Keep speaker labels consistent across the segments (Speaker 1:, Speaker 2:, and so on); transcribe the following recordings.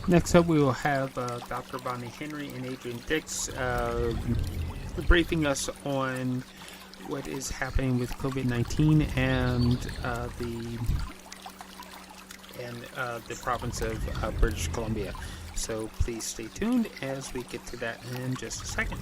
Speaker 1: Next up, we will have Dr. Bonnie Henry and Adrian Dix briefing us on what is happening with COVID-19 and the province of British Columbia. So please stay tuned as we get to that in just a second.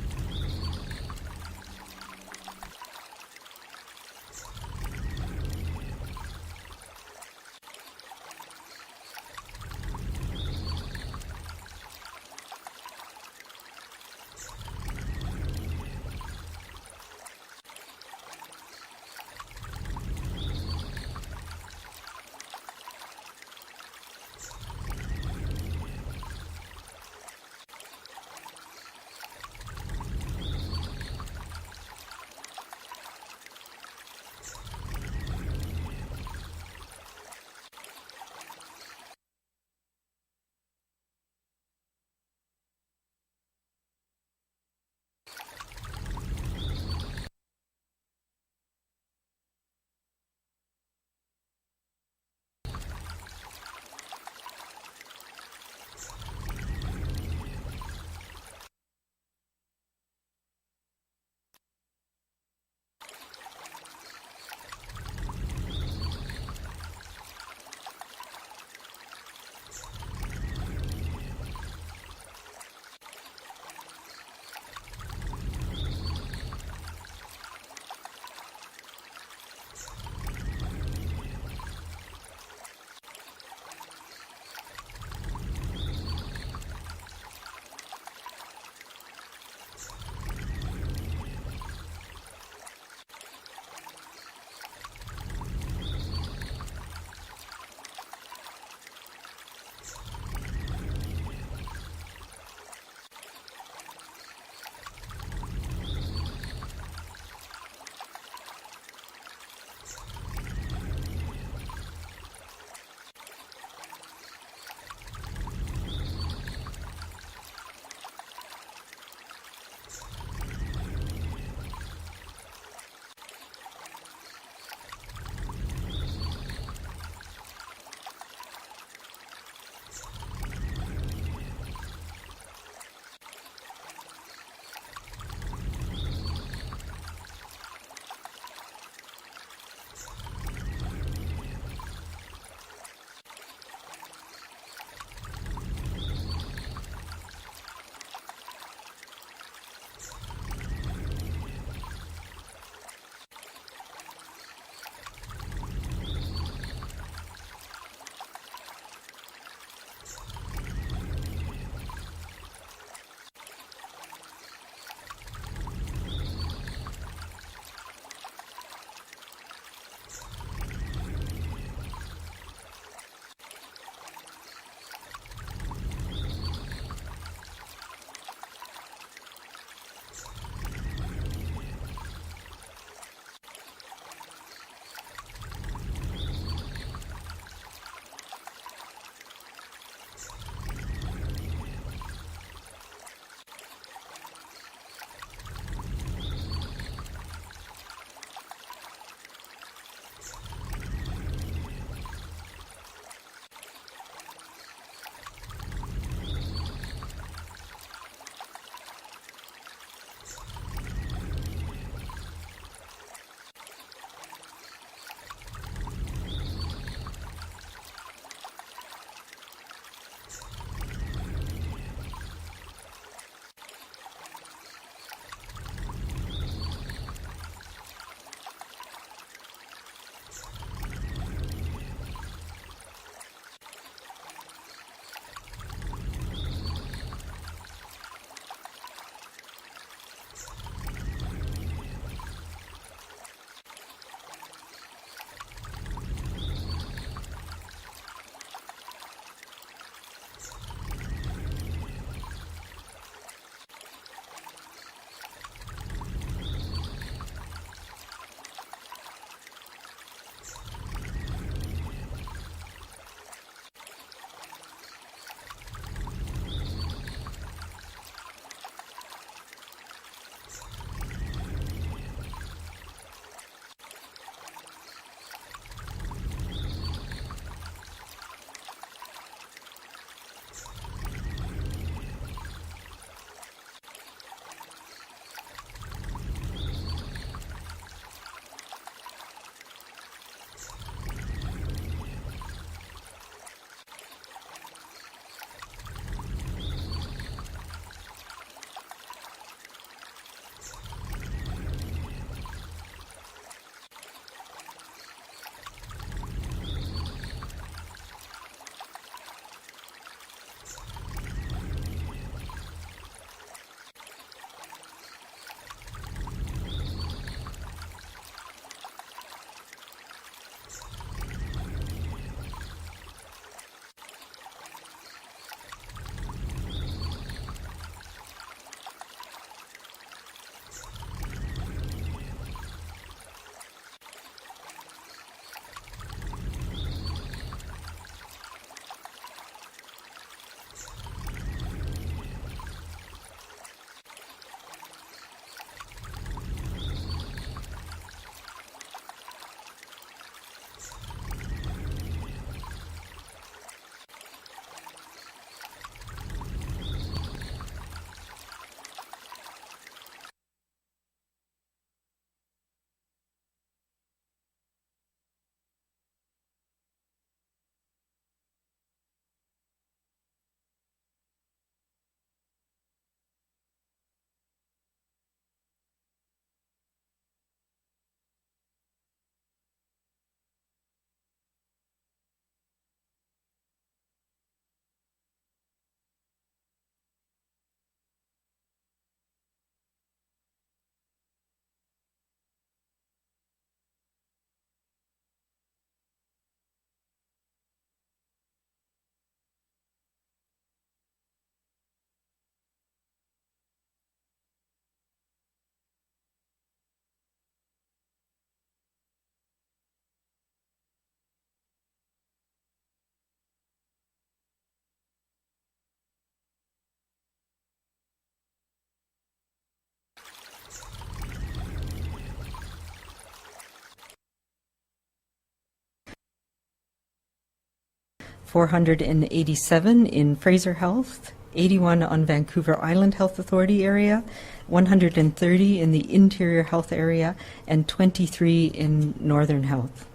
Speaker 2: 487 in Fraser Health, 81 on Vancouver Island Health Authority area, 130 in the Interior Health area, and 23 in Northern Health.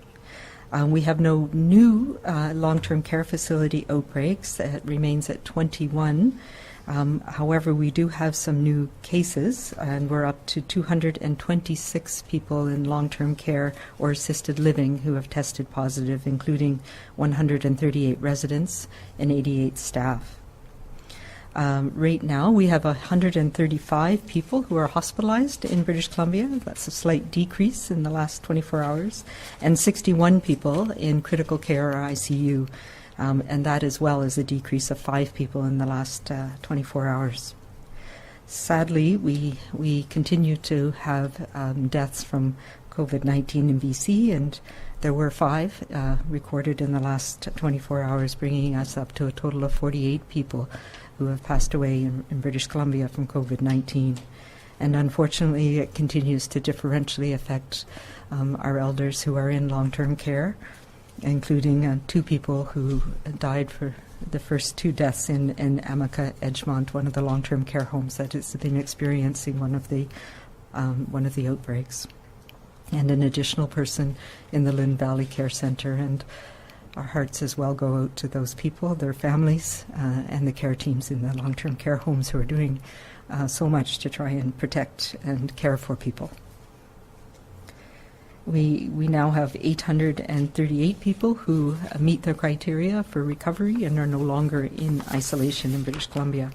Speaker 2: We have no new long-term care facility outbreaks. It remains at 21. However, we do have some new cases, and we're up to 226 people in long-term care or assisted living who have tested positive, including 138 residents and 88 staff. Right now, we have 135 people who are hospitalized in British Columbia. That's a slight decrease in the last 24 hours, and 61 people in critical care or ICU, and that as well is a decrease of 5 people in the last 24 hours. Sadly, we continue to have deaths from COVID-19 in BC, and there were 5 recorded in the last 24 hours, bringing us up to a total of 48 people who have passed away in British Columbia from COVID-19. And unfortunately, it continues to differentially affect our elders who are in long-term care, including 2 people who died for the first 2 deaths in Amica, Edgemont, one of the long-term care homes that has been experiencing one of the outbreaks, and an additional person in the Lynn Valley Care Centre. And our hearts as well go out to those people, their families, and the care teams in the long-term care homes who are doing so much to try and protect and care for people. We now have 838 people who meet the criteria for recovery and are no longer in isolation in British Columbia.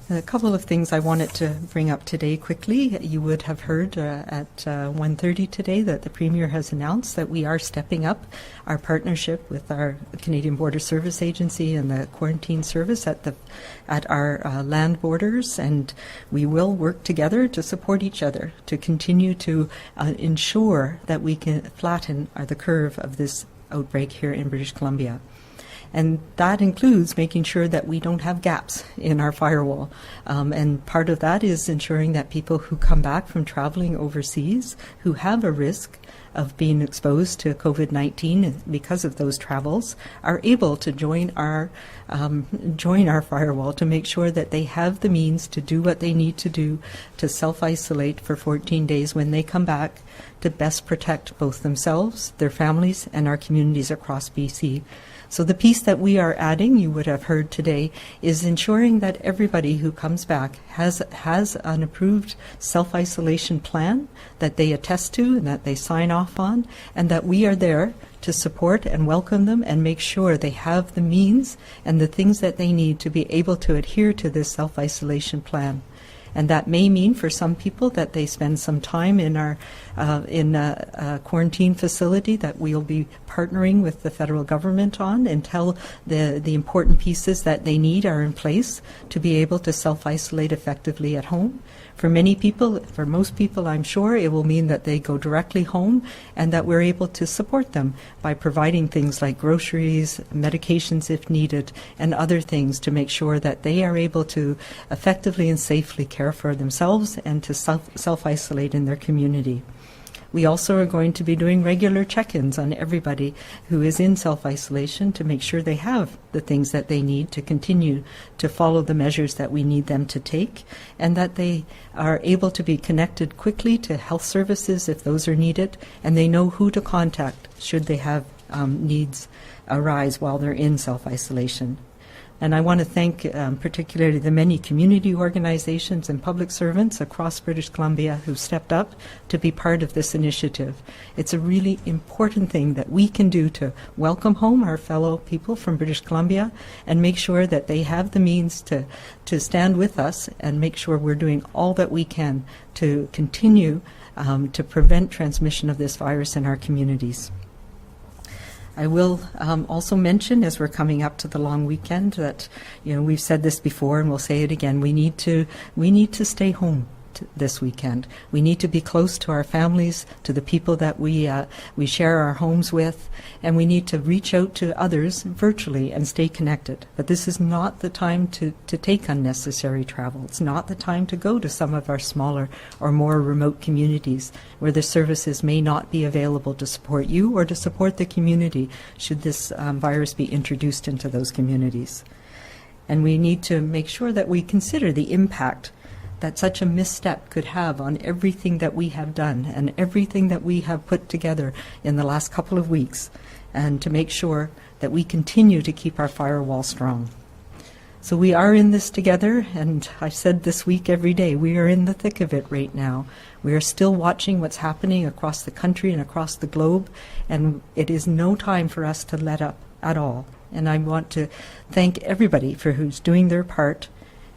Speaker 2: A couple of things I wanted to bring up today quickly. You would have heard at 1:30 today that the Premier has announced that we are stepping up our partnership with our Canadian Border Service Agency and the quarantine service at our land borders, and we will work together to support each other to continue to ensure that we can flatten the curve of this outbreak here in British Columbia. And that includes making sure that we don't have gaps in our firewall. And part of that is ensuring that people who come back from traveling overseas, who have a risk of being exposed to COVID-19 because of those travels, are able to join our firewall to make sure that they have the means to do what they need to do to self-isolate for 14 days when they come back, to best protect both themselves, their families, and our communities across BC. So the piece that we are adding, you would have heard today, is ensuring that everybody who comes back has an approved self-isolation plan that they attest to and that they sign off on, and that we are there to support and welcome them and make sure they have the means and the things that they need to be able to adhere to this self-isolation plan. And that may mean for some people that they spend some time in our quarantine facility that we'll be partnering with the federal government on until the important pieces that they need are in place to be able to self-isolate effectively at home. For many people, for most people, I'm sure, it will mean that they go directly home and that we're able to support them by providing things like groceries, medications if needed, and other things to make sure that they are able to effectively and safely care for themselves and to self-isolate in their community. We also are going to be doing regular check-ins on everybody who is in self-isolation to make sure they have the things that they need to continue to follow the measures that we need them to take, and that they are able to be connected quickly to health services if those are needed, and they know who to contact should they have needs arise while they're in self-isolation. And I want to thank particularly the many community organizations and public servants across British Columbia who stepped up to be part of this initiative. It's a really important thing that we can do to welcome home our fellow people from British Columbia and make sure that they have the means to stand with us and make sure we're doing all that we can to continue to prevent transmission of this virus in our communities. I will also mention, as we're coming up to the long weekend, that we've said this before and we'll say it again. We need to stay home. this weekend. We need to be close to our families, to the people that we share our homes with, and we need to reach out to others virtually and stay connected. But this is not the time to take unnecessary travel. It's not the time to go to some of our smaller or more remote communities where the services may not be available to support you or to support the community should this virus be introduced into those communities. And we need to make sure that we consider the impact that such a misstep could have on everything that we have done and everything that we have put together in the last couple of weeks, and to make sure that we continue to keep our firewall strong. So we are in this together, and I said this week every day, we are in the thick of it right now. We are still watching what's happening across the country and across the globe, and it is no time for us to let up at all. And I want to thank everybody for who's doing their part,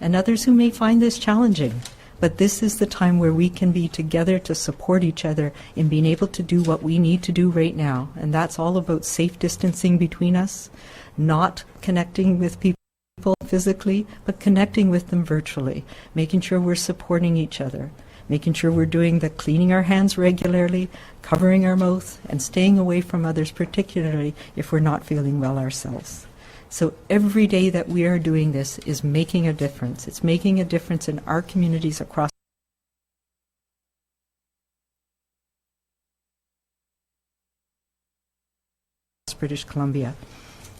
Speaker 2: and others who may find this challenging. But this is the time where we can be together to support each other in being able to do what we need to do right now. And that's all about safe distancing between us, not connecting with people physically, but connecting with them virtually, making sure we're supporting each other, making sure we're doing the cleaning our hands regularly, covering our mouth, and staying away from others, particularly if we're not feeling well ourselves. So every day that we are doing this is making a difference. It's making a difference in our communities across British Columbia.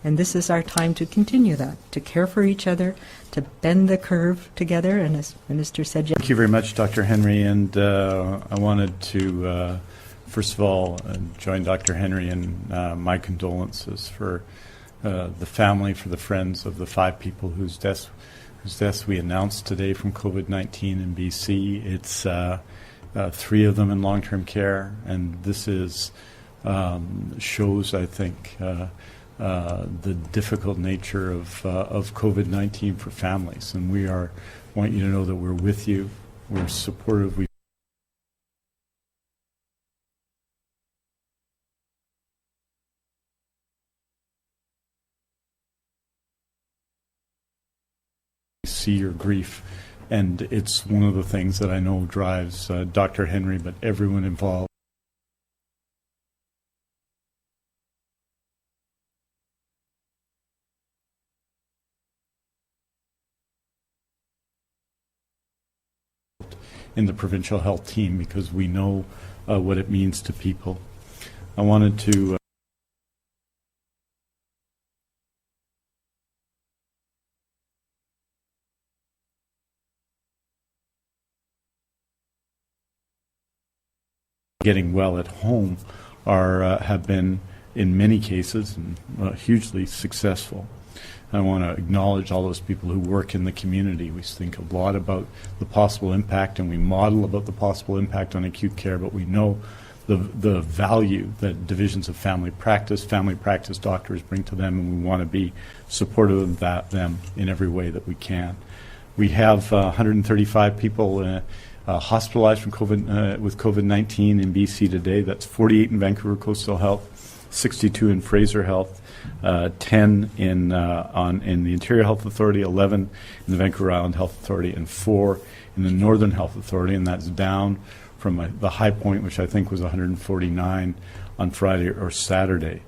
Speaker 2: And this is our time to continue that, to care for each other, to bend the curve together. And as the Minister said,
Speaker 3: thank you very much, Dr. Henry. And I wanted to, first of all, join Dr. Henry in my condolences for the family, for the friends of the 5 people whose deaths we announced today from COVID-19 in BC. It's 3 of them in long-term care, and this is shows, I think, the difficult nature of COVID-19 for families, and want you to know that we're with you, we're supportive. We see your grief, and it's one of the things that I know drives Dr. Henry, but everyone involved. In the provincial health team, because we know what it means to people. I wanted to getting well at home have been in many cases hugely successful. I want to acknowledge all those people who work in the community. We think a lot about the possible impact, and we model about the possible impact on acute care, but we know the value that divisions of family practice doctors bring to them, and we want to be supportive of them in every way that we can. We have 135 people hospitalized from with COVID-19 in BC today. That's 48 in Vancouver Coastal Health, 62 in Fraser Health, 10 in the Interior Health Authority, 11 in the Vancouver Island Health Authority, and 4 in the Northern Health Authority, and that's down from the high point, which I think was 149 on Friday or Saturday.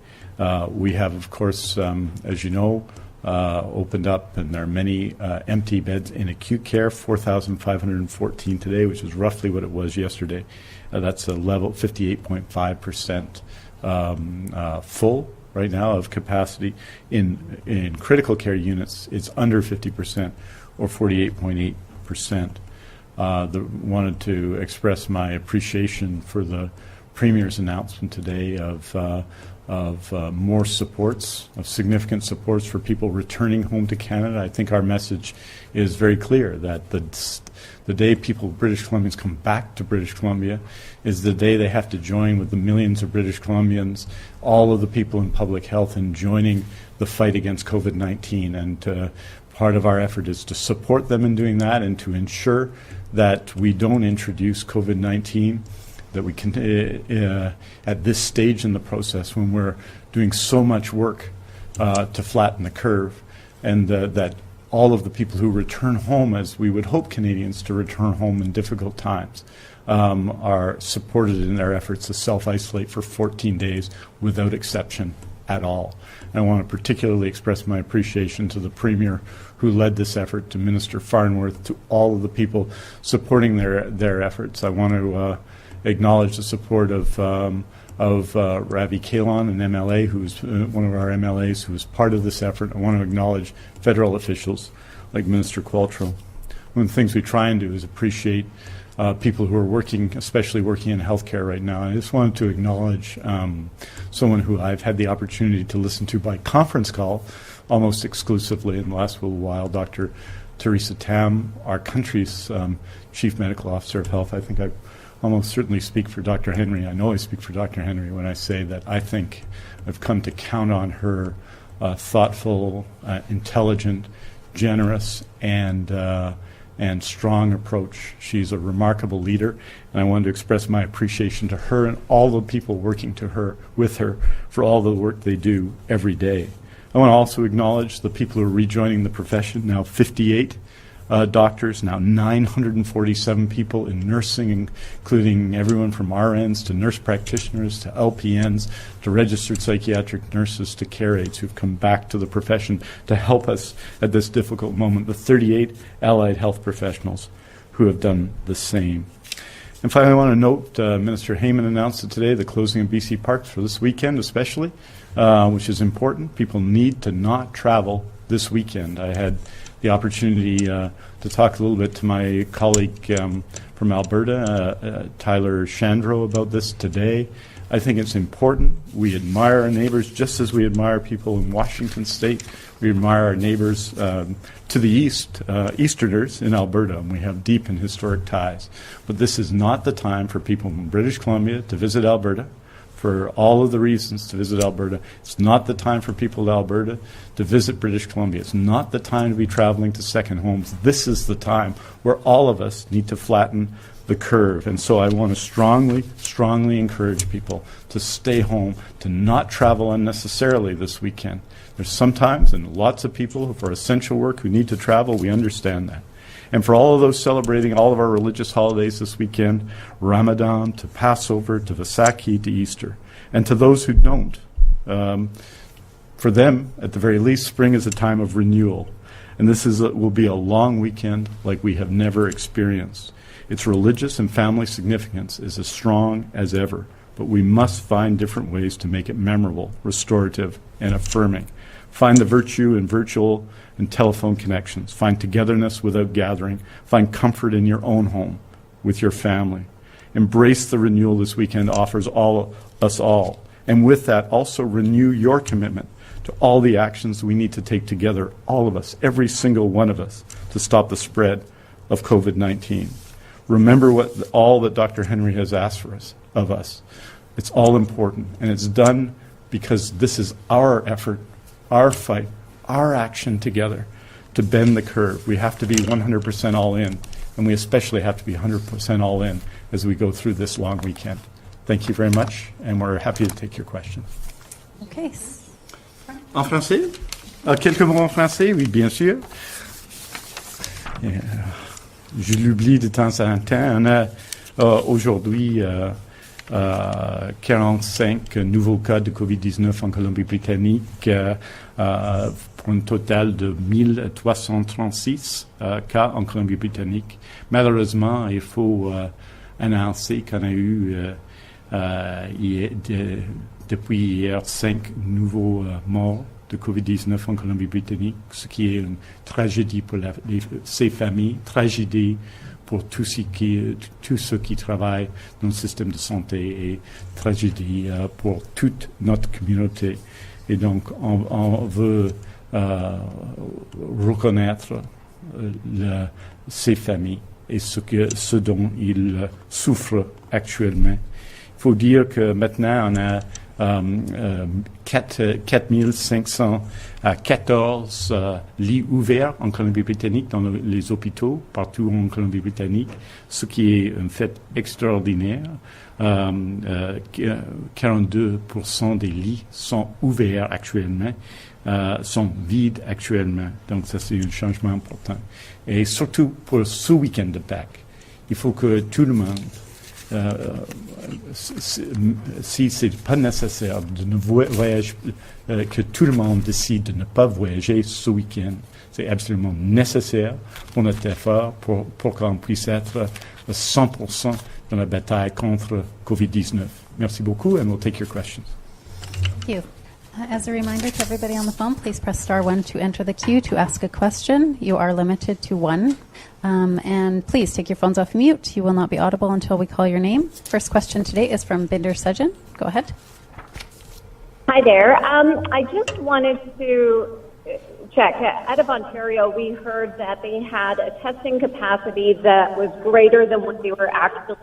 Speaker 3: We have, of course, as you know, opened up, and there are many empty beds in acute care, 4,514 today, which is roughly what it was yesterday. That's a level 58.5% full right now of capacity. In critical care units, it's under 50% or 48.8%. Wanted to express my appreciation for the Premier's announcement today of more supports, of significant supports for people returning home to Canada. I think our message is very clear that the day British Columbians come back to British Columbia is the day they have to join with the millions of British Columbians, all of the people in public health, in joining the fight against COVID-19. And part of our effort is to support them in doing that and to ensure that we don't introduce COVID-19, that we can, at this stage in the process when we're doing so much work to flatten the curve, and that all of the people who return home, as we would hope Canadians to return home in difficult times, are supported in their efforts to self-isolate for 14 days without exception at all. And I want to particularly express my appreciation to the Premier who led this effort, to Minister Farnworth, to all of the people supporting their efforts. I want to acknowledge the support of Ravi Kahlon, an MLA, who's one of our MLAs who is part of this effort. I want to acknowledge federal officials like Minister Qualtrough. One of the things we try and do is appreciate people who are working, especially working in healthcare right now. I just wanted to acknowledge someone who I've had the opportunity to listen to by conference call almost exclusively in the last little while, Dr. Teresa Tam, our country's Chief Medical Officer of Health. I think I almost certainly speak for Dr. Henry. I know I speak for Dr. Henry when I say that I think I've come to count on her thoughtful, intelligent, generous, and strong approach. She's a remarkable leader, and I wanted to express my appreciation to her and all the people working with her for all the work they do every day. I want to also acknowledge the people who are rejoining the profession, now 58 doctors, now 947 people in nursing, including everyone from RNs to nurse practitioners to LPNs to registered psychiatric nurses to care aides who've come back to the profession to help us at this difficult moment, the 38 allied health professionals who have done the same. And finally, I want to note Minister Heyman announced it today, the closing of BC parks for this weekend especially, which is important. People need to not travel this weekend. I had the opportunity to talk a little bit to my colleague from Alberta, Tyler Shandro, about this today. I think it's important. We admire our neighbors just as we admire people in Washington State. We admire our neighbors to the east, Easterners in Alberta, and we have deep and historic ties. But this is not the time for people from British Columbia to visit Alberta, for all of the reasons to visit Alberta. It's not the time for people in Alberta to visit British Columbia. It's not the time to be traveling to second homes. This is the time where all of us need to flatten the curve. And so I want to strongly, strongly encourage people to stay home, to not travel unnecessarily this weekend. There's sometimes, and lots of people for essential work who need to travel, we understand that. And for all of those celebrating all of our religious holidays this weekend, Ramadan to Passover to Vaisakhi to Easter, and to those who don't, for them, at the very least, spring is a time of renewal. And this will be a long weekend like we have never experienced. Its religious and family significance is as strong as ever, but we must find different ways to make it memorable, restorative, and affirming. Find the virtue in virtual and telephone connections. Find togetherness without gathering. Find comfort in your own home with your family. Embrace the renewal this weekend offers us all. And with that, also renew your commitment to all the actions we need to take together, all of us, every single one of us, to stop the spread of COVID-19. Remember all that Dr. Henry has asked of us. It's all important, and it's done because this is our effort, our fight, our action together to bend the curve. We have to be 100% all in, and we especially have to be 100% all in as we go through this long weekend. Thank you very much, and we're happy to take your questions.
Speaker 2: Okay.
Speaker 3: En français? Quelques mots en français? Oui, bien sûr. Je l'oublie de temps en temps. On a aujourd'hui 45 nouveaux cas de COVID-19 en Colombie-Britannique pour un total de 1336 cas en Colombie-Britannique. Malheureusement, il faut annoncer qu'on a eu depuis hier 5 nouveaux morts de COVID-19 en Colombie-Britannique, ce qui est une tragédie pour ces familles, tragédie pour tous ceux qui travaillent dans le système de santé et tragédie pour toute notre communauté. Et donc, on veut reconnaître ces familles et ce dont ils souffrent actuellement. Il faut dire que maintenant, on a 4514 lits ouverts en Colombie-Britannique dans les hôpitaux partout en Colombie-Britannique, ce qui est un fait extraordinaire. 42% des lits sont ouverts actuellement. sont vides actuellement. Donc, ça, c'est un changement important. Et surtout pour ce week-end de Pâques, il faut que tout le monde, si c'est pas nécessaire de ne voyager, que tout le monde décide de ne pas voyager ce week-end. C'est absolument nécessaire pour notre effort, pour qu'on puisse être 100% dans la bataille contre COVID-19. Merci beaucoup, and we'll take your questions.
Speaker 4: Thank you. As a reminder to everybody on the phone, please press star 1 to enter the queue to ask a question. You are limited to one. And please take your phones off mute. You will not be audible until we call your name. First question today is from Binder Sujin. Go ahead.
Speaker 5: Hi there. I just wanted to check. Out of Ontario, we heard that they had a testing capacity that was greater than what they were actually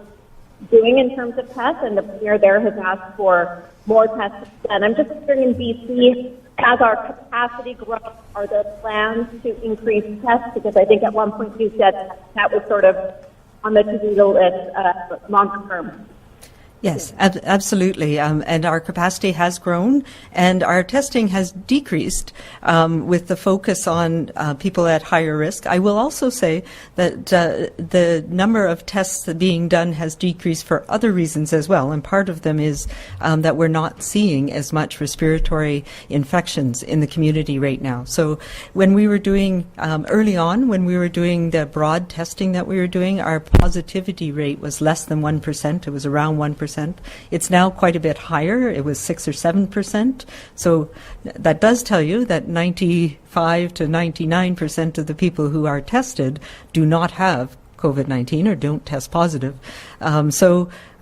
Speaker 5: doing in terms of tests, and the Premier there has asked for more tests. And I'm just wondering, in BC, as our capacity grows, are there plans to increase tests? Because I think at one point you said that was sort of on the to-do list longer term.
Speaker 2: Yes, absolutely. And our capacity has grown, and our testing has decreased with the focus on people at higher risk. I will also say that the number of tests being done has decreased for other reasons as well, and part of them is that we're not seeing as much respiratory infections in the community right now. So when we were doing, early on, when we were doing the broad testing that we were doing, our positivity rate was less than 1%. It was around 1%. It's now quite a bit higher. It was 6 or 7%. So that does tell you that 95 to 99% of the people who are tested do not have COVID-19 or don't test positive.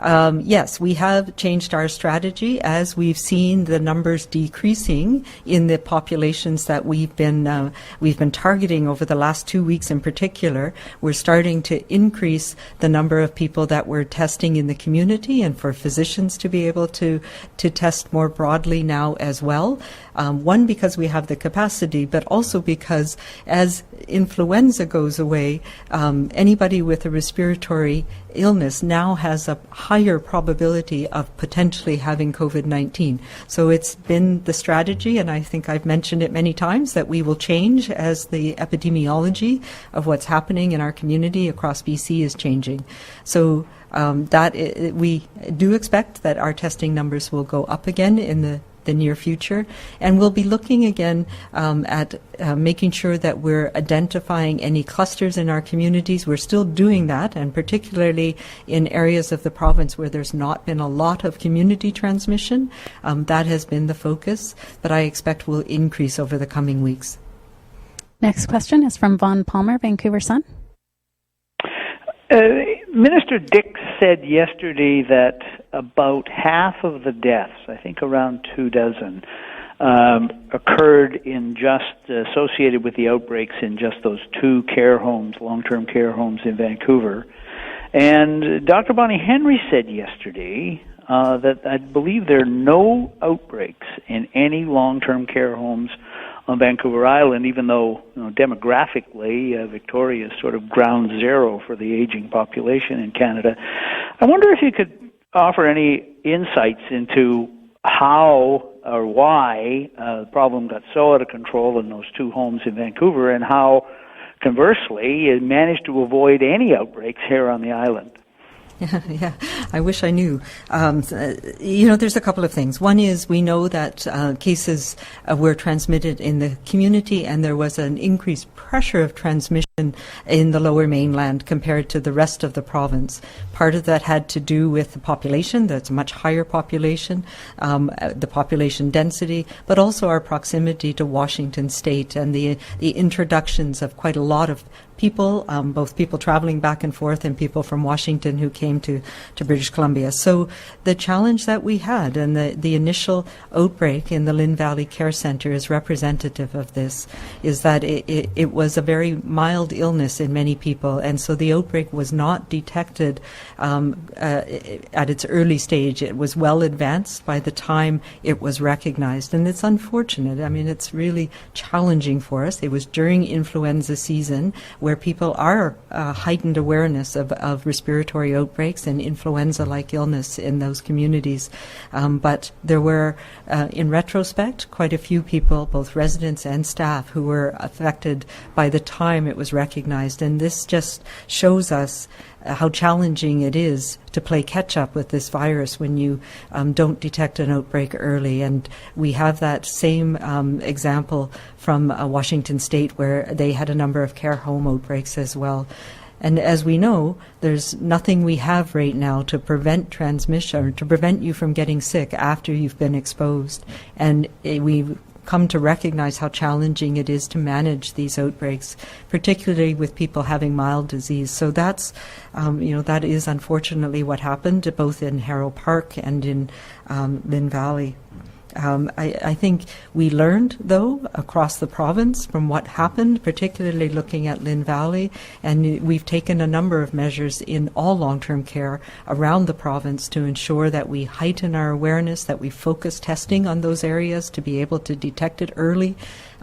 Speaker 2: Yes, we have changed our strategy as we've seen the numbers decreasing in the populations that we've been targeting over the last 2 weeks in particular. We're starting to increase the number of people that we're testing in the community, and for physicians to be able to test more broadly now as well. One, because we have the capacity, but also because as influenza goes away, anybody with a respiratory illness now has a higher probability of potentially having COVID-19. So it's been the strategy, and I think I've mentioned it many times, that we will change as the epidemiology of what's happening in our community across BC is changing. So we do expect that our testing numbers will go up again in the near future, and we'll be looking again at making sure that we're identifying any clusters in our communities. We're still doing that, and particularly in areas of the province where there's not been a lot of community transmission. That has been the focus, but I expect will increase over the coming weeks.
Speaker 4: Next question is from Vaughn Palmer, Vancouver Sun.
Speaker 6: Minister Dix said yesterday that about half of the deaths, I think around 24, occurred in just associated with the outbreaks in just those 2 care homes, long-term care homes in Vancouver. And Dr. Bonnie Henry said yesterday that I believe there are no outbreaks in any long-term care homes on Vancouver Island, even though demographically Victoria is sort of ground zero for the aging population in Canada. I wonder if you could offer any insights into how or why the problem got so out of control in those 2 homes in Vancouver, and how, conversely, it managed to avoid any outbreaks here on the island.
Speaker 2: Yeah, I wish I knew. There's a couple of things. One is we know that cases were transmitted in the community, and there was an increased pressure of transmission in the Lower Mainland compared to the rest of the province. Part of that had to do with the population. That's a much higher population, the population density, but also our proximity to Washington State and the introductions of quite a lot of people, both people traveling back and forth and people from Washington who came to British Columbia. So the challenge that we had, and the initial outbreak in the Lynn Valley Care Centre is representative of this, is that it was a very mild mild illness in many people, and so the outbreak was not detected at its early stage. It was well advanced by the time it was recognized, and it's unfortunate. I mean, it's really challenging for us. It was during influenza season where people are heightened awareness of respiratory outbreaks and influenza-like illness in those communities. But there were, in retrospect, quite a few people, both residents and staff, who were affected by the time it was recognized. And this just shows us how challenging it is to play catch-up with this virus when you don't detect an outbreak early. And we have that same example from Washington State, where they had a number of care home outbreaks as well. And as we know, there's nothing we have right now to prevent transmission or to prevent you from getting sick after you've been exposed. And we've come to recognize how challenging it is to manage these outbreaks, particularly with people having mild disease. So that's, that is unfortunately what happened both in Harrow Park and in Lynn Valley. I think we learned, though, across the province from what happened, particularly looking at Lynn Valley, and we've taken a number of measures in all long-term care around the province to ensure that we heighten our awareness, that we focus testing on those areas to be able to detect it early.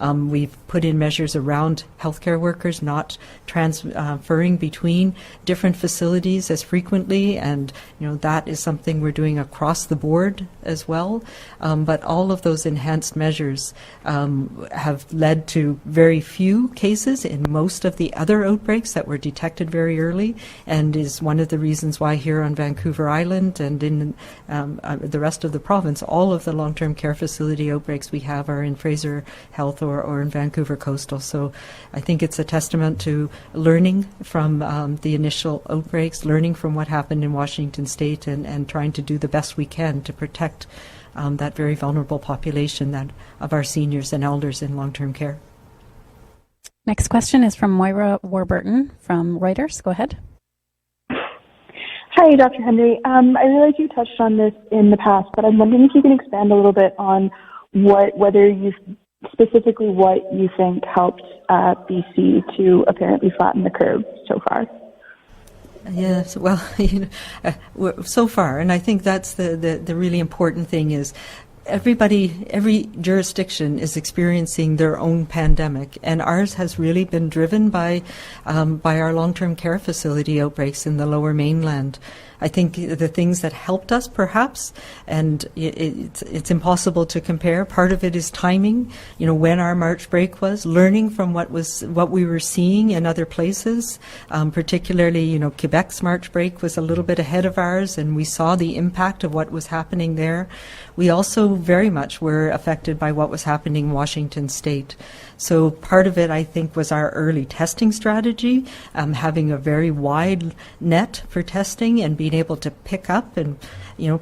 Speaker 2: We've put in measures around healthcare workers not transferring between different facilities as frequently, and that is something we're doing across the board as well. But all of those enhanced measures have led to very few cases in most of the other outbreaks that were detected very early, and is one of the reasons why here on Vancouver Island and in the rest of the province, all of the long-term care facility outbreaks we have are in Fraser Health or in Vancouver Coastal. So I think it's a testament to learning from the initial outbreaks, learning from what happened in Washington State, and trying to do the best we can to protect that very vulnerable population of our seniors and elders in long-term care.
Speaker 4: Next question is from Moira Warburton from Reuters. Go ahead.
Speaker 7: Hi, Dr. Henry. I realize you touched on this in the past, but I'm wondering if you can expand a little bit on whether you specifically what you think helped BC to apparently flatten the curve so far.
Speaker 2: Yes, well, so far, and I think that's the really important thing is every jurisdiction is experiencing their own pandemic, and ours has really been driven by our long-term care facility outbreaks in the Lower Mainland. I think the things that helped us, perhaps, and it's impossible to compare. Part of it is timing. When our March break was, learning from what we were seeing in other places. Particularly, Quebec's March break was a little bit ahead of ours, and we saw the impact of what was happening there. We also very much were affected by what was happening in Washington State. So part of it, I think, was our early testing strategy, having a very wide net for testing and being able to pick up. And,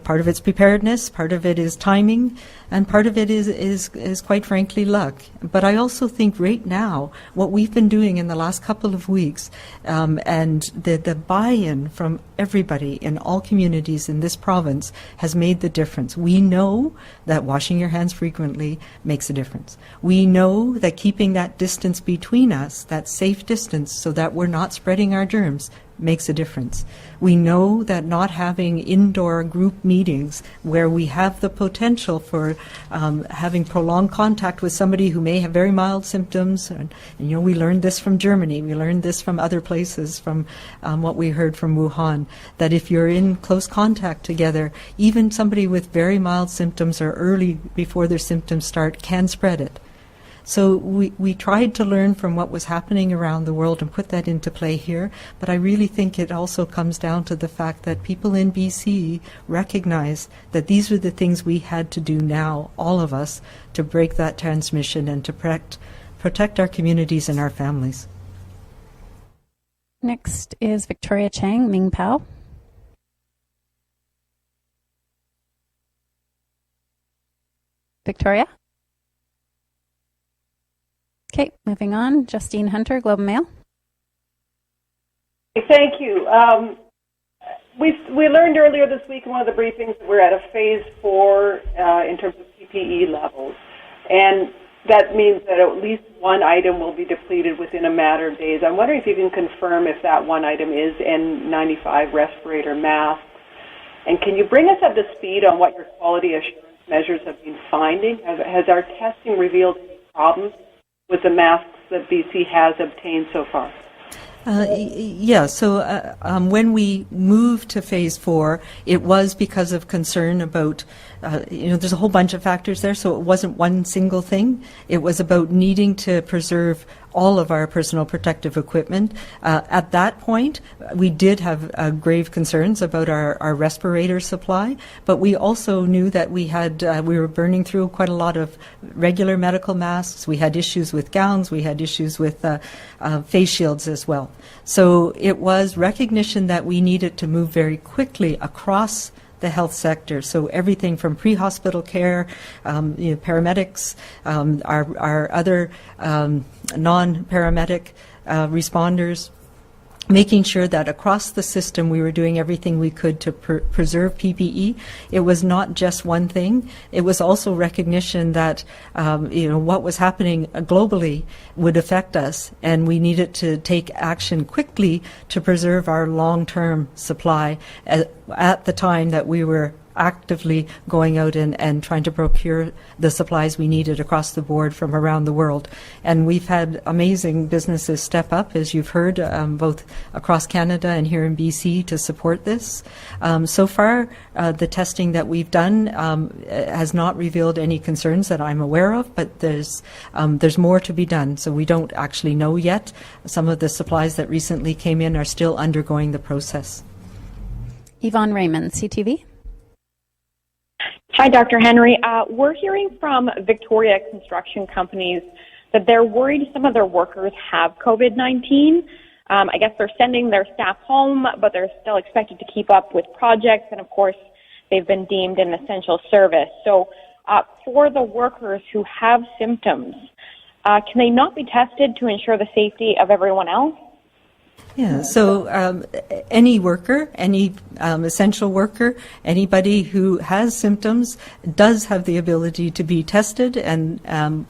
Speaker 2: part of it's preparedness, part of it is timing, and part of it is quite frankly luck. But I also think right now, what we've been doing in the last couple of weeks, and the buy-in from everybody in all communities in this province has made the difference. We know that washing your hands frequently makes a difference. We know that keeping that distance between us, that safe distance, so that we're not spreading our germs, makes a difference. We know that not having indoor group meetings where we have the potential for having prolonged contact with somebody who may have very mild symptoms, and we learned this from Germany, we learned this from other places, from what we heard from Wuhan, that if you're in close contact together, even somebody with very mild symptoms or early before their symptoms start can spread it. So we tried to learn from what was happening around the world and put that into play here, but I really think it also comes down to the fact that people in BC recognize that these are the things we had to do now, all of us, to break that transmission and to protect our communities and our families.
Speaker 4: Next is Victoria Chang, Ming Pao. Victoria? Okay, moving on. Justine Hunter, Globe and Mail.
Speaker 8: Thank you. We learned earlier this week in one of the briefings that we're at a phase 4 in terms of PPE levels. And that means that at least one item will be depleted within a matter of days. I'm wondering if you can confirm if that one item is N95 respirator mask. And can you bring us up to speed on what your quality assurance measures have been finding? Has our testing revealed any problems with the masks that BC has obtained so far?
Speaker 2: Yeah, so when we moved to Phase 4, it was because of concern about, there's a whole bunch of factors there, so it wasn't one single thing. It was about needing to preserve all of our personal protective equipment. At that point, we did have grave concerns about our respirator supply, but we also knew that we were burning through quite a lot of regular medical masks. We had issues with gowns. We had issues with face shields as well. So it was recognition that we needed to move very quickly across the health sector. So everything from pre-hospital care, paramedics, our other non-paramedic responders, making sure that across the system we were doing everything we could to preserve PPE. It was not just one thing. It was also recognition that what was happening globally would affect us, and we needed to take action quickly to preserve our long-term supply at the time that we were actively going out and trying to procure the supplies we needed across the board from around the world. And we've had amazing businesses step up, as you've heard, both across Canada and here in BC to support this. So far, the testing that we've done has not revealed any concerns that I'm aware of, but there's more to be done. So we don't actually know yet. Some of the supplies that recently came in are still undergoing the process.
Speaker 4: Yvonne Raymond, CTV.
Speaker 9: Hi, Dr. Henry. We're hearing from Victoria construction companies that they're worried some of their workers have COVID-19. I guess they're sending their staff home, but they're still expected to keep up with projects, and of course, they've been deemed an essential service. So for the workers who have symptoms, can they not be tested to ensure the safety of everyone else?
Speaker 2: Yeah, so any worker, any essential worker, anybody who has symptoms does have the ability to be tested,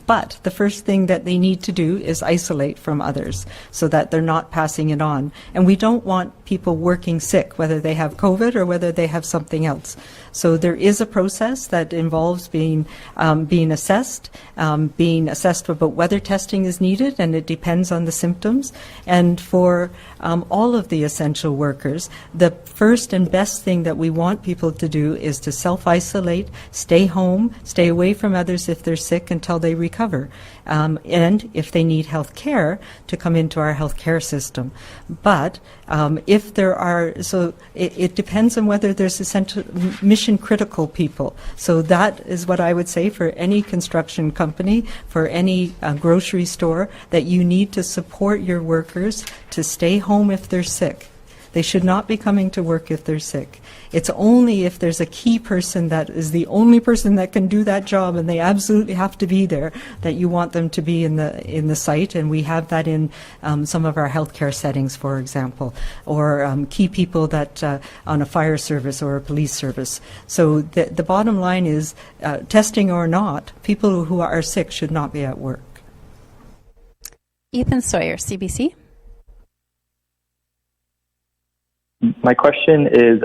Speaker 2: but the first thing that they need to do is isolate from others so that they're not passing it on. And we don't want people working sick, whether they have COVID or whether they have something else. So there is a process that involves being assessed about whether testing is needed, and it depends on the symptoms. And for all of the essential workers, the first and best thing that we want people to do is to self-isolate, stay home, stay away from others if they're sick until they recover. And if they need health care, to come into our health care system. But if there are, so it depends on whether there's essential mission critical people. So that is what I would say for any construction company, for any grocery store, that you need to support your workers to stay home if they're sick. They should not be coming to work if they're sick. It's only if there's a key person that is the only person that can do that job and they absolutely have to be there that you want them to be in the site. And we have that in some of our healthcare settings, for example, or key people that on a fire service or a police service. So the bottom line is, testing or not, people who are sick should not be at work.
Speaker 4: Ethan Sawyer, CBC.
Speaker 10: My question is,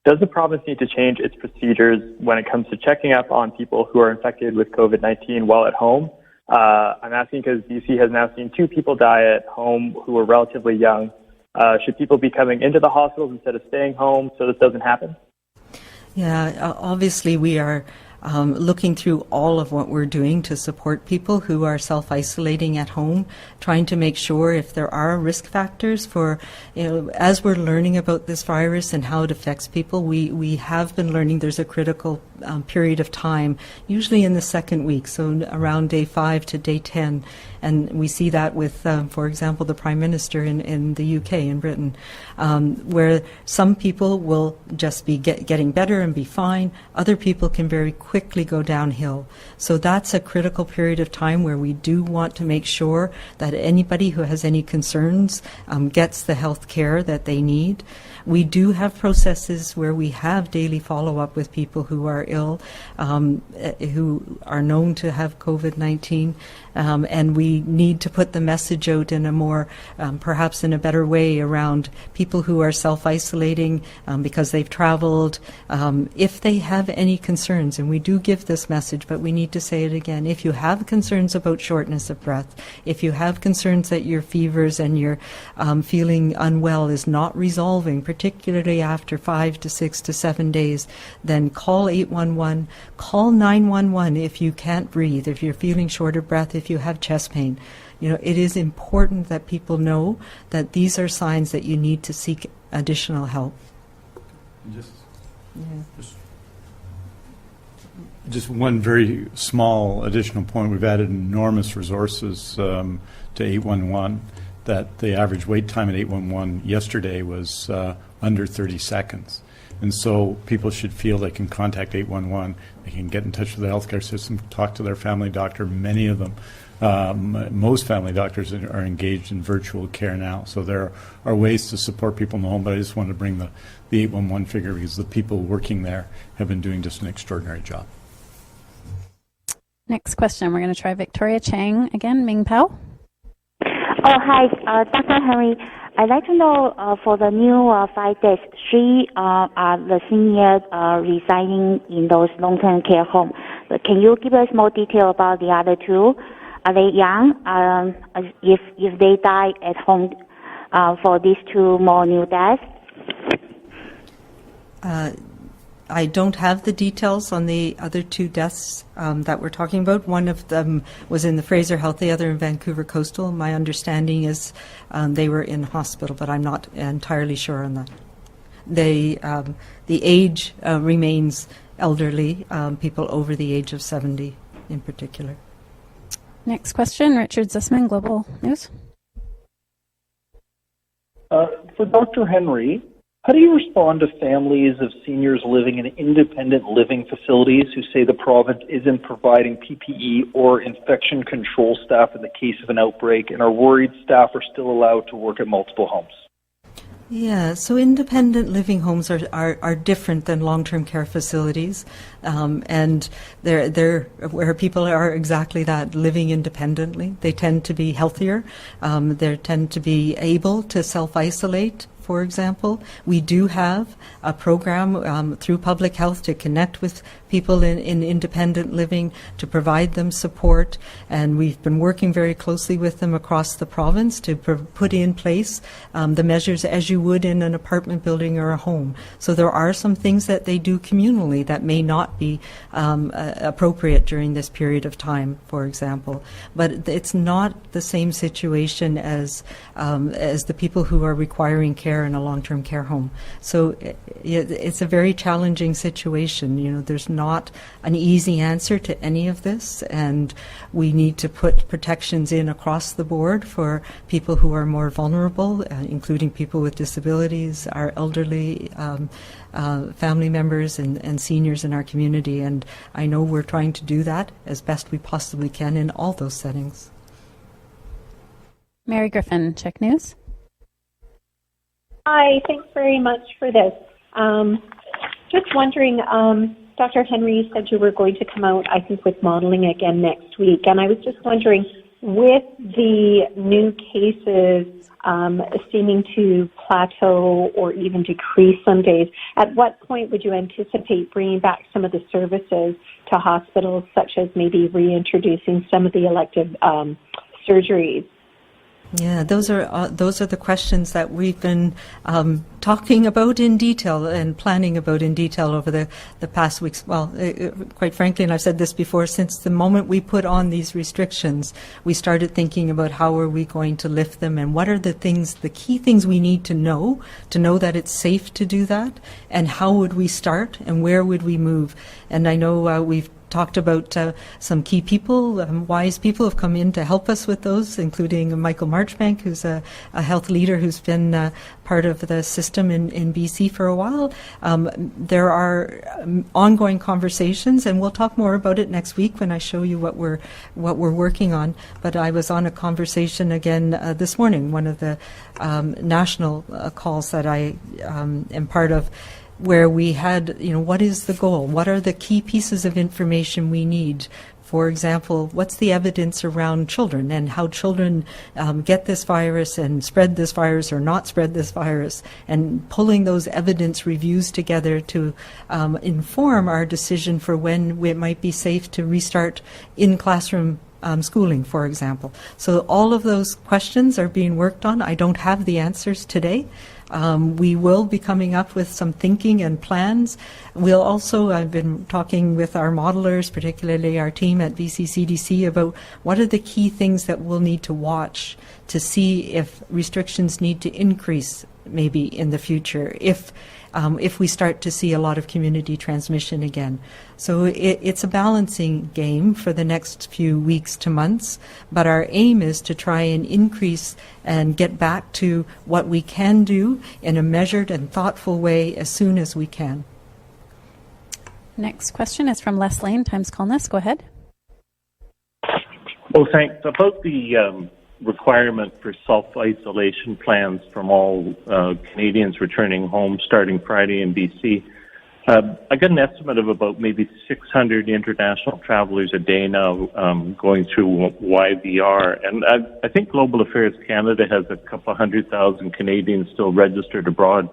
Speaker 10: does the province need to change its procedures when it comes to checking up on people who are infected with COVID-19 while at home? I'm asking because BC has now seen 2 people die at home who were relatively young. Should people be coming into the hospitals instead of staying home so this doesn't happen?
Speaker 2: Yeah, obviously we are looking through all of what we're doing to support people who are self-isolating at home, trying to make sure if there are risk factors for, as we're learning about this virus and how it affects people, we have been learning there's a critical period of time, usually in the second week, so around day 5 to day 10. And we see that with, for example, the Prime Minister in the UK, in Britain, where some people will just be getting better and be fine. Other people can very quickly go downhill. So that's a critical period of time where we do want to make sure that anybody who has any concerns gets the health care that they need. We do have processes where we have daily follow-up with people who are ill, who are known to have COVID-19, and we need to put the message out in a more, perhaps in a better way, around people who are self-isolating because they've traveled. If they have any concerns, and we do give this message, but we need to say it again, if you have concerns about shortness of breath, if you have concerns that your fevers and your feeling unwell is not resolving, particularly after 5 to 6 to 7 days, then call 811, call 911 if you can't breathe, if you're feeling short of breath, if you have chest pain. You know, it is important that people know that these are signs that you need to seek additional help.
Speaker 3: Just one very small additional point. We've added enormous resources to 811. That the average wait time at 811 yesterday was under 30 seconds. And so people should feel they can contact 811. They can get in touch with the healthcare system, talk to their family doctor. Many of them, most family doctors are engaged in virtual care now. So there are ways to support people in the home, but I just wanted to bring the 811 figure because the people working there have been doing just an extraordinary job.
Speaker 4: Next question, we're going to try Victoria Chang again. Ming Pao.
Speaker 11: Oh, hi, Dr. Henry. I'd like to know for the new 5 days, 3 are the seniors residing in those long-term care homes. Can you give us more detail about the other 2? Are they young? If they die at home for these 2 more new deaths?
Speaker 2: I don't have the details on the other 2 deaths that we're talking about. One of them was in the Fraser Health, the other in Vancouver Coastal. My understanding is they were in hospital, but I'm not entirely sure on that. The age remains elderly, people over the age of 70 in particular.
Speaker 4: Next question, Richard Zussman, Global News.
Speaker 12: For Dr. Henry, how do you respond to families of seniors living in independent living facilities who say the province isn't providing PPE or infection control staff in the case of an outbreak and are worried staff are still allowed to work at multiple homes?
Speaker 2: Yeah, so independent living homes are different than long-term care facilities, and they're where people are exactly that, living independently. They tend to be healthier. They tend to be able to self-isolate. For example, we do have a program through public health to connect with people in independent living, to provide them support, and we've been working very closely with them across the province to put in place the measures as you would in an apartment building or a home. So there are some things that they do communally that may not be appropriate during this period of time, for example. But it's not the same situation as the people who are requiring care in a long-term care home. So it's a very challenging situation. You know, there's not an easy answer to any of this, and we need to put protections in across the board for people who are more vulnerable, including people with disabilities, our elderly family members and seniors in our community. And I know we're trying to do that as best we possibly can in all those settings.
Speaker 4: Mary Griffin, Check News.
Speaker 5: Hi, thanks very much for this. Just wondering, Dr. Henry, you said you were going to come out, I think, with modeling again next week. And I was just wondering, with the new cases seeming to plateau or even decrease some days, at what point would you anticipate bringing back some of the services to hospitals, such as maybe reintroducing some of the elective surgeries?
Speaker 2: Yeah, those are the questions that we've been talking about in detail and planning about in detail over the past weeks. Well, quite frankly, and I've said this before, since the moment we put on these restrictions, we started thinking about how are we going to lift them and what are the key things we need to know that it's safe to do that, and how would we start and where would we move. And I know we've talked about some key people, wise people have come in to help us with those, including Michael Marchbank, who's a health leader who's been part of the system in BC for a while. There are ongoing conversations, and we'll talk more about it next week when I show you what we're working on. But I was on a conversation again this morning, one of the national calls that I am part of, where we had, what is the goal? What are the key pieces of information we need? For example, what's the evidence around children and how children get this virus and spread this virus or not spread this virus, and pulling those evidence reviews together to inform our decision for when it might be safe to restart in-classroom schooling, for example. So all of those questions are being worked on. I don't have the answers today. We will be coming up with some thinking and plans. We'll also, I've been talking with our modelers, particularly our team at BC CDC, about what are the key things that we'll need to watch to see if restrictions need to increase maybe in the future, if we start to see a lot of community transmission again. So it's a balancing game for the next few weeks to months, but our aim is to try and increase and get back to what we can do in a measured and thoughtful way as soon as we can.
Speaker 4: Next question is from Les Lane, Times Columnist. Go ahead.
Speaker 13: Well, thanks. About the requirement for self-isolation plans from all Canadians returning home starting Friday in BC. I got an estimate of about maybe 600 international travelers a day now going through YVR. And I think Global Affairs Canada has a couple 100,000 Canadians still registered abroad.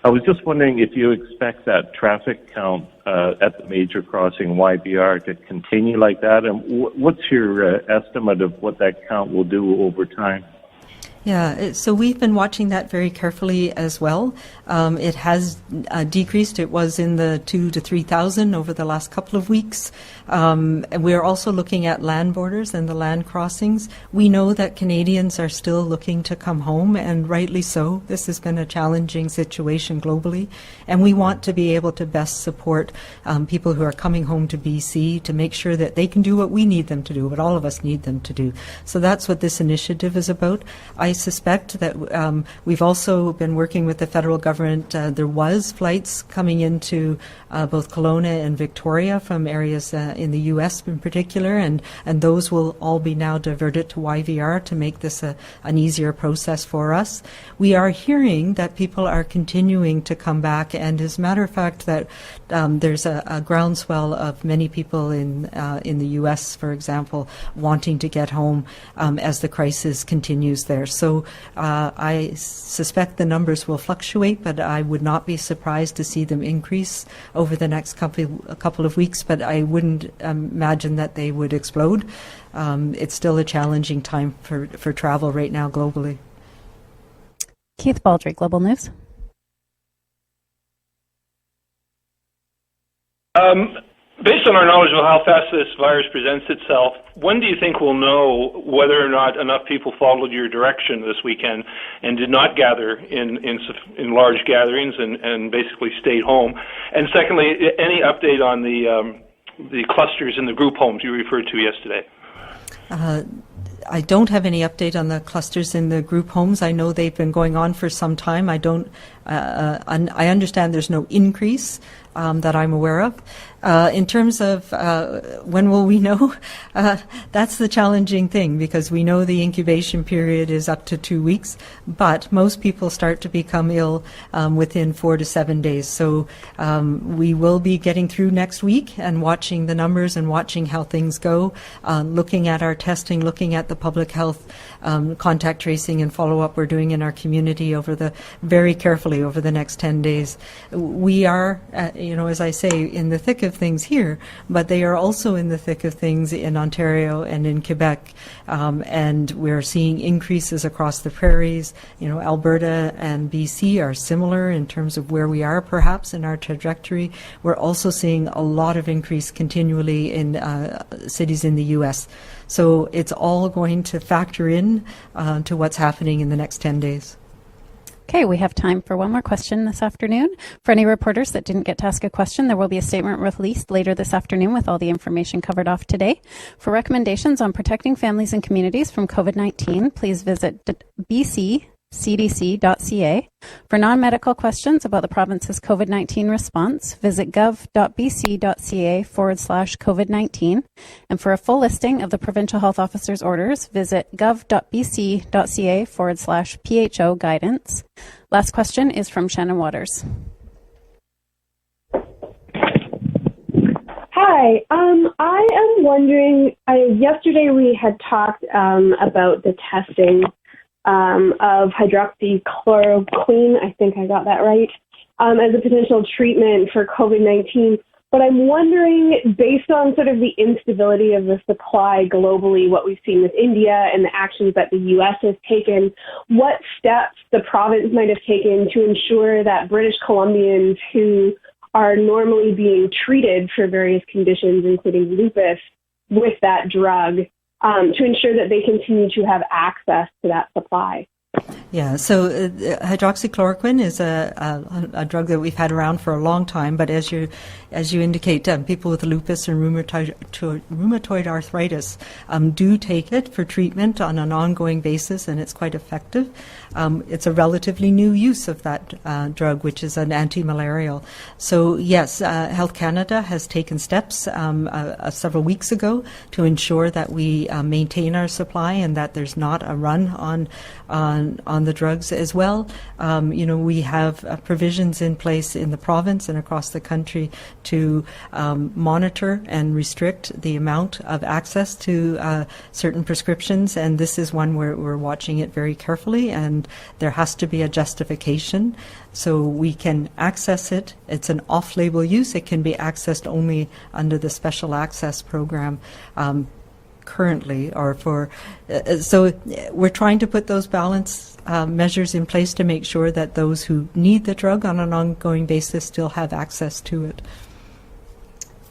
Speaker 13: I was just wondering if you expect that traffic count at the major crossing YVR to continue like that, and what's your estimate of what that count will do over time?
Speaker 2: Yeah, so we've been watching that very carefully as well. It has decreased. It was in the 2,000 to 3,000 over the last couple of weeks. We're also looking at land borders and the land crossings. We know that Canadians are still looking to come home, and rightly so. This has been a challenging situation globally, and we want to be able to best support people who are coming home to BC to make sure that they can do what we need them to do, what all of us need them to do. So that's what this initiative is about. I suspect that we've also been working with the federal government. There was flights coming into both Kelowna and Victoria from areas in the U.S. in particular, and those will all be now diverted to YVR to make this an easier process for us. We are hearing that people are continuing to come back, and as a matter of fact that there's a groundswell of many people in the U.S., for example, wanting to get home as the crisis continues there. So I suspect the numbers will fluctuate, but I would not be surprised to see them increase over the next couple of weeks, but I wouldn't imagine that they would explode. It's still a challenging time for travel right now globally.
Speaker 4: Keith Baldry, Global News.
Speaker 14: Based on our knowledge of how fast this virus presents itself, when do you think we'll know whether or not enough people followed your direction this weekend and did not gather in large gatherings and basically stayed home? And secondly, any update on the clusters in the group homes you referred to yesterday?
Speaker 2: I don't have any update on the clusters in the group homes. I know they've been going on for some time. I understand there's no increase that I'm aware of. In terms of when will we know, that's the challenging thing, because we know the incubation period is up to 2 weeks, but most people start to become ill within 4 to 7 days. So we will be getting through next week and watching the numbers and watching how things go, looking at our testing, looking at the public health contact tracing and follow-up we're doing in our community very carefully over the next 10 days. We are, as I say, in the thick of things here, but they are also in the thick of things in Ontario and in Quebec, and we're seeing increases across the prairies. Alberta and BC are similar in terms of where we are perhaps in our trajectory. We're also seeing a lot of increase continually in cities in the U.S. So it's all going to factor in to what's happening in the next 10 days.
Speaker 4: Okay, we have time for one more question this afternoon. For any reporters that didn't get to ask a question, there will be a statement released later this afternoon with all the information covered off today. For recommendations on protecting families and communities from COVID-19, please visit bccdc.ca. For non-medical questions about the province's COVID-19 response, visit gov.bc.ca/COVID-19. And for a full listing of the Provincial Health Officer's orders, visit gov.bc.ca/PHO guidance. Last question is from Shannon Waters.
Speaker 15: Hi. I am wondering, yesterday we had talked about the testing of hydroxychloroquine, I think I got that right, as a potential treatment for COVID-19. But I'm wondering, based on sort of the instability of the supply globally, what we've seen with India and the actions that the U.S. has taken, what steps the province might have taken to ensure that British Columbians who are normally being treated for various conditions, including lupus, with that drug, to ensure that they continue to have access to that supply.
Speaker 2: Yeah, so hydroxychloroquine is a drug that we've had around for a long time, but as you indicate, people with lupus and rheumatoid arthritis do take it for treatment on an ongoing basis, and it's quite effective. It's a relatively new use of that drug, which is an anti-malarial. So yes, Health Canada has taken steps several weeks ago to ensure that we maintain our supply and that there's not a run on the drugs as well. We have provisions in place in the province and across the country to monitor and restrict the amount of access to certain prescriptions, and this is one where we're watching it very carefully, and there has to be a justification so we can access it. It's an off-label use. It can be accessed only under the special access program currently, or for so we're trying to put those balance measures in place to make sure that those who need the drug on an ongoing basis still have access to it.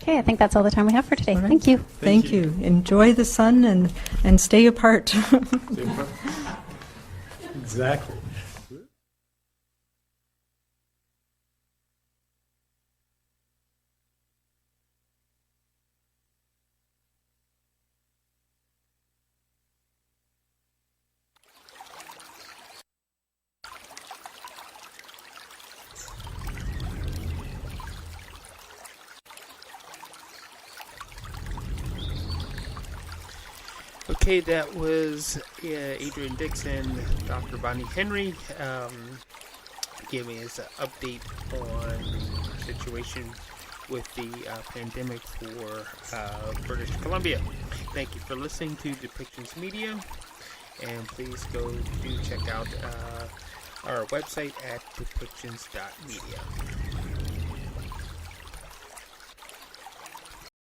Speaker 4: Okay, I think that's all the time we have for today.
Speaker 2: Right.
Speaker 4: Thank you.
Speaker 2: Thank you. Enjoy the sun and stay apart.
Speaker 3: Exactly.
Speaker 1: Okay, that was Adrian Dixon, Dr. Bonnie Henry, giving us an update on the situation with the pandemic for British Columbia. Thank you for listening to Depictions Media, and please go to check out our website at depictions.media.